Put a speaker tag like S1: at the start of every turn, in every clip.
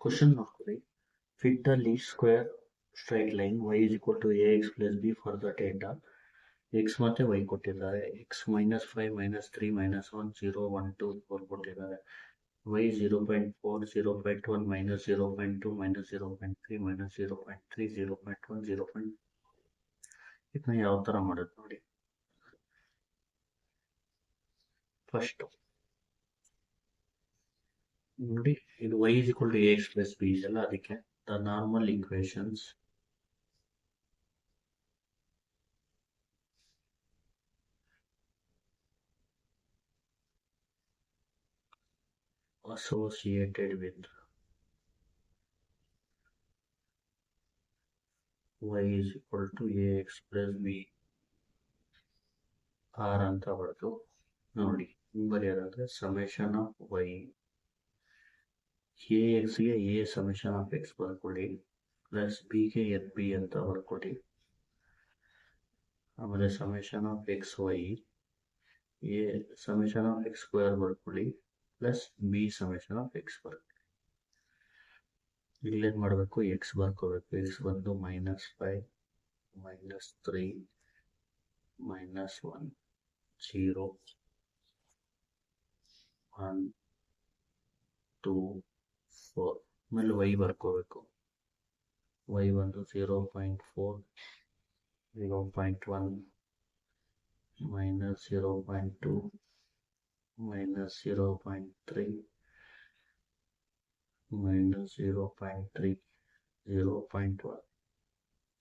S1: Question ನೋಡ್ಕೊಳ್ಳಿ. Fit the least square straight line y is equal to ax plus b for the data. x ಮತ್ತೆ y ಕೊಟ್ಟಿದ್ದಾರೆ. x -5 -3 -1 0 1 2 4 ಕೊಟ್ಟಿದ್ದಾರೆ. y 0.4 0.1 -0.2 -0.3 -0.3 0.1 0. ಇದನ್ನ ಯಾವ ತರ ಮಾಡೋದು ನೋಡಿ. ಫಸ್ಟ್ ನೋಡಿ, ಇದು y is equal to ax plus b ಇದೆಲ್ಲ ಅದಕ್ಕೆ the normal equations associated with y is equal to ax plus b r ಅಂತ ಬರೆದು ನೋಡಿ. ಬರೆಯೋದಾದ್ರೆ ಸಮೇಶನ್ ಆಫ್ y ax ಗೆ a ಸಮೇಶನ್ ಆಫ್ x ಬರ್ಕೊಳ್ಳಿ, ಪ್ಲಸ್ b ಗೆ b ಅಂತ ಬರ್ಕೊಳ್ಳಿ. ಆಮೇಲೆ summation of x y a summation of x square ಬರ್ಕೊಳ್ಳಿ, plus b summation of x ಬರ್ಕೊಳ್ಳಿ. ಇಲ್ಲೇನ್ ಮಾಡಬೇಕು, x ಬರ್ಕೋಬೇಕು. x ಬಂದು -5 -3 -1 0 1 2 4. ಆಮೇಲೆ y ಬರ್ಕೋಬೇಕು. y ಬಂದು 0.4 0.1 -0.2 -0.3 -0.3 0.1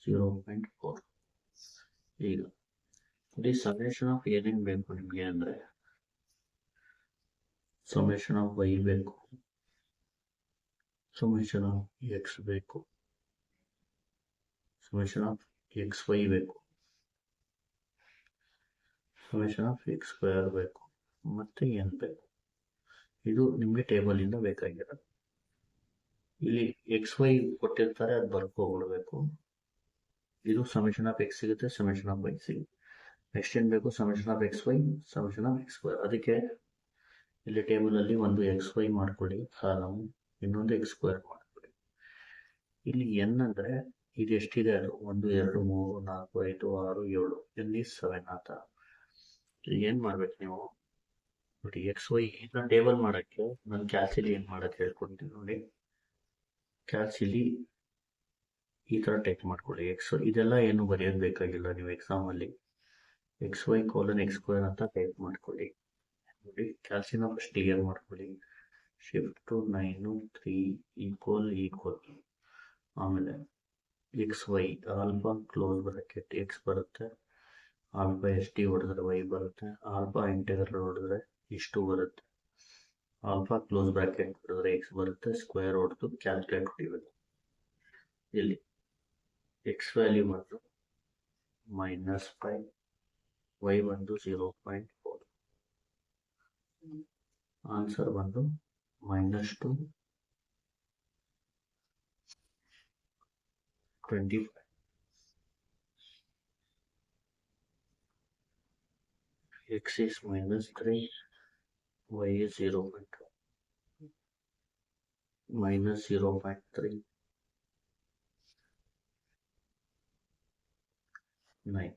S1: 0.4. ಈಗ ಇಲ್ಲಿ ಸಮೇಶನ್ ಆಫ್ ಏನೇನು ಬೇಕು ನಿಮಗೆ ಅಂದರೆ, ಸಮೇಶನ್ ಆಫ್ y ಬೇಕು, ಸಮೇಶನ್ ಆಫ್ x ಬೇಕು, ಸಮೇಶನ್ ಆಫ್ x y ಬೇಕು, ಸಮೇಶನ್ ಆಫ್ x ಸ್ಕ್ವೇರ್ ಬೇಕು, ಮತ್ತೆ n ಬೇಕು. ಇದು ನಿಮಗೆ ಟೇಬಲಿಂದ ಬೇಕಾಗಿರೋದು. ಇಲ್ಲಿ x y ಕೊಟ್ಟಿರ್ತಾರೆ, ಅದು ಬರ್ಕೊಬಿಡ್ಬೇಕು. ಇದು ಸಮೇಶನ್ ಆಫ್ x ಸಿಗುತ್ತೆ, ಸಮೇಶನ್ ಆಫ್ y ಸಿಗುತ್ತೆ. ನೆಕ್ಸ್ಟ್ ಏನು ಬೇಕು, summation of x y summation of x square. ಅದಕ್ಕೆ ಇಲ್ಲಿ ಟೇಬಲಲ್ಲಿ ಒಂದು x y ಮಾಡ್ಕೊಳ್ಳಿ ಕಾಲಮ್, ಇನ್ನೊಂದು x ಸ್ಕ್ವೇರ್ ಮಾಡ್ಕೊಳ್ಳಿ. ಇಲ್ಲಿ n ಅಂದರೆ ಇದು ಎಷ್ಟಿದೆ ಅದು 1 2 3 4 5 6 7 n is 7 ಆತ. ಏನು ಮಾಡ್ಬೇಕು ನೀವು ನೋಡಿ, x y ಇದನ್ನ ಟೇಬಲ್ ಮಾಡೋಕ್ಕೆ ನಾನು ಕ್ಯಾಲ್ಸಿಲಿ ಏನು ಮಾಡೋಕ್ಕೆ ಹೇಳ್ಕೊಡ್ತೀನಿ ನೋಡಿ. ಕ್ಯಾಲ್ಸಿಲಿ ಈ ಥರ ಟೈಪ್ ಮಾಡ್ಕೊಳ್ಳಿ. ಇದೆಲ್ಲ ಏನು ಬರೆಯೋದು ಬೇಕಾಗಿಲ್ಲ ನೀವು ಎಕ್ಸಾಮಲ್ಲಿ. XY x ಸ್ಕ್ವೇರ್ ಅಂತ ಟೈಪ್ ಮಾಡ್ಕೊಳ್ಳಿ ನೋಡಿ. ಕ್ಯಾಲ್ಸಿನ ಫಸ್ಟ್ ಕ್ಲಿಯರ್ ಮಾಡ್ಕೊಳ್ಳಿ. Shift to 9 3 equal. ಆಮೇಲೆ XY alpha close bracket x ಬರುತ್ತೆ, ಆಲ್ಫಾ ST ಹೊಡೆದ್ರೆ y ಬರುತ್ತೆ, ಆಲ್ಫಾ ಇಂಟೆಗ್ರಲ್ ಹೊಡೆದ್ರೆ ಇಷ್ಟು ಬರುತ್ತೆ, ಆಲ್ಫಾ ಕ್ಲೋಸ್ ಬ್ರಾಕೆಟ್ ಹೊಡೆದ್ರೆ x ಬರುತ್ತೆ, ಸ್ಕ್ವೇರ್ ಹೊಡೆದು ಕ್ಯಾಲ್ಕುಲೇಟ್ ಹೊಡಿಬೇಕು. ಇಲ್ಲಿ x ವ್ಯಾಲ್ಯೂ ಬಂದು -5, y ಬಂದು 0.4, ಆನ್ಸರ್ ಬಂದು -2 25. x is -3, y is 0.2 -0.3 9.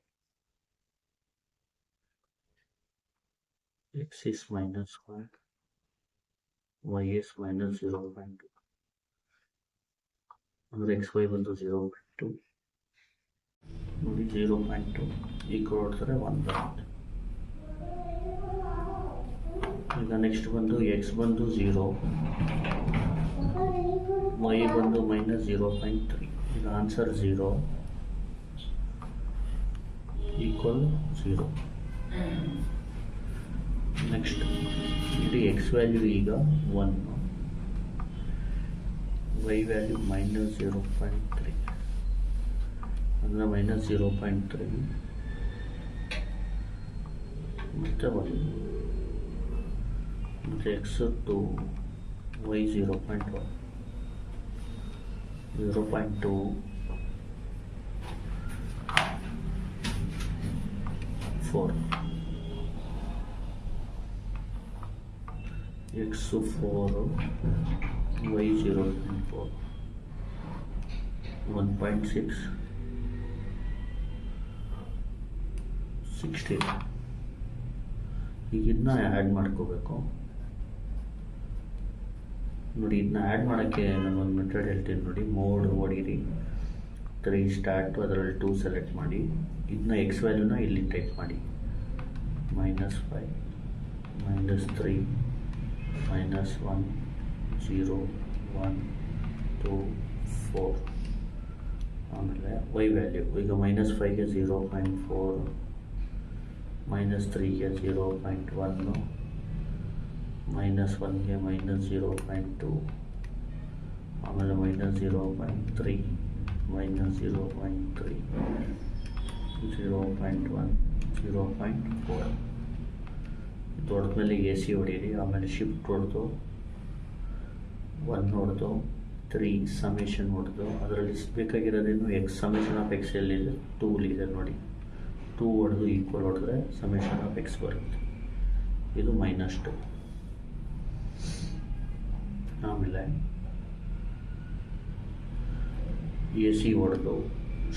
S1: x is -1, y is -0.2 ಅಂದರೆ XY ಬಂದು 0.2 ನೋಡಿ. 0.2 ಈಕ್ವಲ್ ಹೊಡ್ತಾರೆ 1 ಬರುತ್ತೆ. ಈಗ ನೆಕ್ಸ್ಟ್ ಬಂದು x ಬಂದು 0, y ಬಂದು -0.3. ಈಗ ಆನ್ಸರ್ 0 ಈಕ್ವಲ್ 0. ನೆಕ್ಸ್ಟ್ ಇಲ್ಲಿ x ವ್ಯಾಲ್ಯೂ ಈಗ 1, y ವ್ಯಾಲ್ಯೂ -0.3 ಅಂದರೆ -0.3 ಮತ್ತು 1 ಮತ್ತು x 2, y 0.1 0.2 4 x 4 y 0.4, 1.6, 16. ಈಗ ಇದನ್ನ ಆ್ಯಡ್ ಮಾಡ್ಕೋಬೇಕು. ನೋಡಿ, ಇದನ್ನ ಆ್ಯಡ್ ಮಾಡೋಕ್ಕೆ ನಾನು ಒಂದು ಮೆಥಡ್ ಹೇಳ್ತೀನಿ ನೋಡಿ. ಮೋಡ್ ಹೊಡೀರಿ, 3 ಸ್ಟಾರ್ಟು, ಅದರಲ್ಲಿ 2 ಸೆಲೆಕ್ಟ್ ಮಾಡಿ, ಇದನ್ನ ಎಕ್ಸ್ ವ್ಯಾಲ್ಯೂನ ಇಲ್ಲಿ ಟೈಪ್ ಮಾಡಿ. -5, -3, -1, 0, 1, 2, 4. ಆಮೇಲೆ y ವ್ಯಾಲ್ಯೂ ಈಗ -5ಗೆ 0.4, -3ಗೆ 0.1, -1ಗೆ -0.2, ಆಮೇಲೆ -0.3, -0.3, 0.1, 0.4. ದೊಡ್ಡಮೇಲೆ AC ಹೊಡೀರಿ, ಆಮೇಲೆ ಶಿಫ್ಟ್ ಹೊಡೆದು 1 ಹೊಡೆದು 3 ಸಮೇಷನ್ ಹೊಡೆದು, ಅದರಲ್ಲಿ ಬೇಕಾಗಿರೋದೇನು ಎಕ್ಸ್ ಸಮೇಷನ್ ಆಫ್ ಎಕ್ಸ್ ಎಲ್ಲಿದೆ 2 ಇದೆ ನೋಡಿ. 2 ಹೊಡೆದು ಈಕ್ವಲ್ ಹೊಡೆದ್ರೆ ಸಮೇಷನ್ ಆಫ್ ಎಕ್ಸ್ ಬರುತ್ತೆ. ಇದು -2. ಆಮೇಲೆ AC ಹೊಡೆದು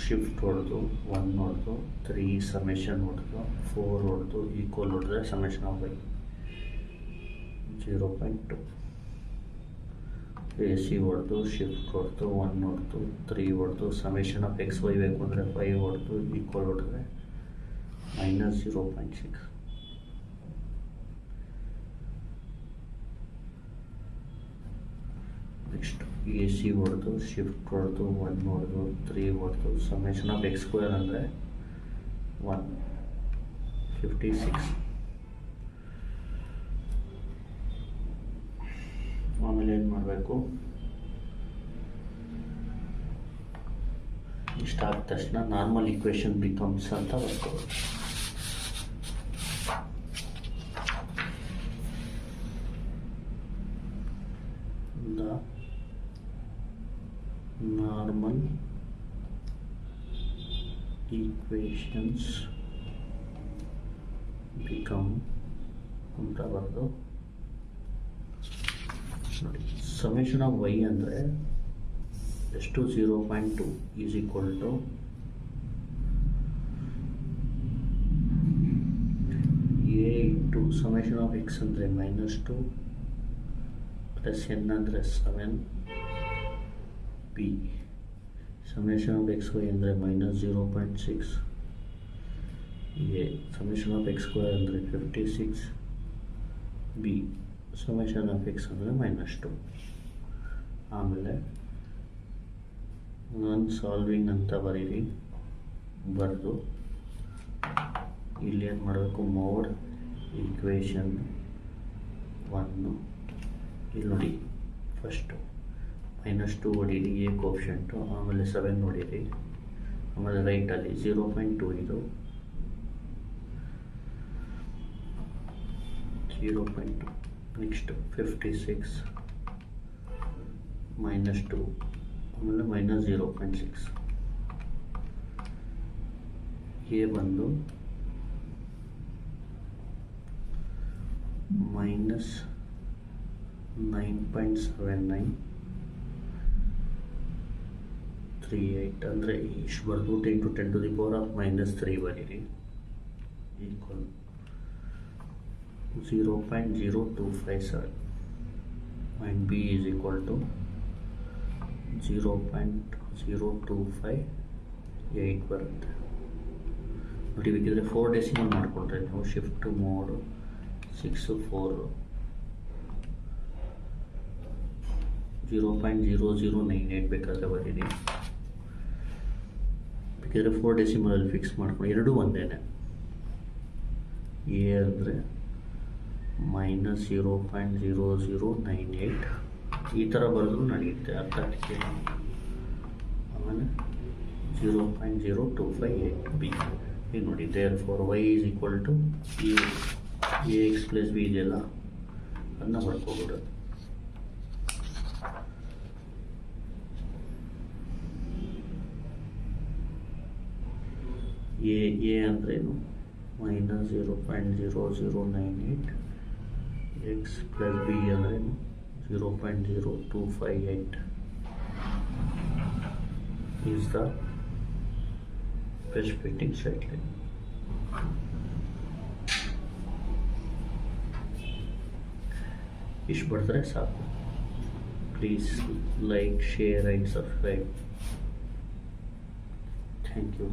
S1: ಶಿಫ್ಟ್ ಹೊಡೆದು 1 ಹೊಡೆದು 3 ಸಮೇಷನ್ ಹೊಡೆದು 4 ಹೊಡೆದು ಈಕ್ವಲ್ ಹೊಡೆದ್ರೆ ಸಮೇಷನ್ ಆಫ್ y 0.2. AC ಹೊಡೆದು ಶಿಫ್ಟ್ ಹೊಡೆದು 1 ಹೊಡೆದು 3 ಹೊಡೆದು ಸಮೇಷನ್ ಆಫ್ ಎಕ್ಸ್ ವೈ ಬೇಕು ಅಂದರೆ 5 ಹೊಡೆದು ಈಕ್ವಲ್ ಹೊಡೆದ್ರೆ -0.6. ನೆಕ್ಸ್ಟ್ AC ಹೊಡೆದು ಶಿಫ್ಟ್ ಹೊಡೆದು 1 ಹೊಡೆದು 3 ಹೊಡೆದು ಸಮೇಷನ್ ಆಫ್ ಎಕ್ಸ್ ಸ್ಕ್ವೇರ್ ಅಂದರೆ 156. ಆಮೇಲೆ ಏನು ಮಾಡಬೇಕು, ಇಷ್ಟ ಆದ ತಕ್ಷಣ ನಾರ್ಮಲ್ ಈಕ್ವೇಷನ್ ಬಿಕಮ್ಸ್ ಅಂತ ಬರ್ಕೋಬೇಕು. Normal equations become ಅಂತ ಬರೆದು ನೋಡಿ, ಸಮೇಷನ್ ಆಫ್ y ಅಂದರೆ ಎಷ್ಟು 0.2 is equal to a into summation of x ಅಂದರೆ -2 ಪ್ಲಸ್ n ಅಂದರೆ 7, b summation of x y ಅಂದರೆ -0.6, a summation of x square ಅಂದರೆ 56, b ಸಮೇಷನ್ ಆಫ್ ಎಕ್ಸ್ ಅಂದರೆ -2. ಆಮೇಲೆ ನಾನ್ ಸಾಲ್ವಿಂಗ್ ಅಂತ ಬರೀರಿ, ಬರೆದು ಇಲ್ಲಿ ಏನು ಮಾಡಬೇಕು, ಮೋಡ್ ಈಕ್ವೇಷನ್ 1 ಇಲ್ಲಿ ನೋಡಿ, ಫಸ್ಟು -2 ಹೊಡೀರಿ, ಎ ಕೋಫಿಷಿಯಂಟು, ಆಮೇಲೆ 7 ಹೊಡೀರಿ, ಆಮೇಲೆ ರೈಟಲ್ಲಿ 0.2 ಇದು 0.2. ನೆಕ್ಸ್ಟ್ 56 -2 ಆಮೇಲೆ -0.6. ಎ ಬಂದು -9.7938 ಅಂದರೆ ಇಷ್ಟು ಬರ್ದು 10 to 10 to the power of -3 ಬರೀರಿ, equal 0.0257 and b is equal to 0.0258 ಬರುತ್ತೆ ನೋಡಿ. ಬೇಕಿದ್ರೆ 4 ಡೆಸಿಮಲ್ ಮಾಡಿಕೊಂಡ್ರೆ ನೀವು ಶಿಫ್ಟ್ ಮೋಡ್ 6 4 0.0098 ಬೇಕಾದರೆ ಬರೀರಿ. ಬೇಕಿದ್ರೆ 4 ಡೆಸಿಮಲಲ್ಲಿ ಫಿಕ್ಸ್ ಮಾಡ್ಕೊಂಡು, ಎರಡೂ ಒಂದೇನೆ. ಎ ಅಂದರೆ -0.0098 ಈ ಥರ ಬರೆದ್ರು ನಡೆಯುತ್ತೆ, ಅರ್ಥಕ್ಕೆ. ಆಮೇಲೆ 0.0258 ಬಿ. ಈಗ ನೋಡಿ, therefore y is equal to ax plus b ಇದೆಯಲ್ಲ, ಅದನ್ನ ಬರ್ಕೋಬಿಡೋದು. ಎ ಅಂದ್ರೇನು, -0.0098 x plus b ಅಂದ್ರೇನು 0.0258 is the best fitting sight line. ಇಷ್ಟು ಬರೆದ್ರೆ ಸಾಕು. Please like, share and subscribe. Thank you.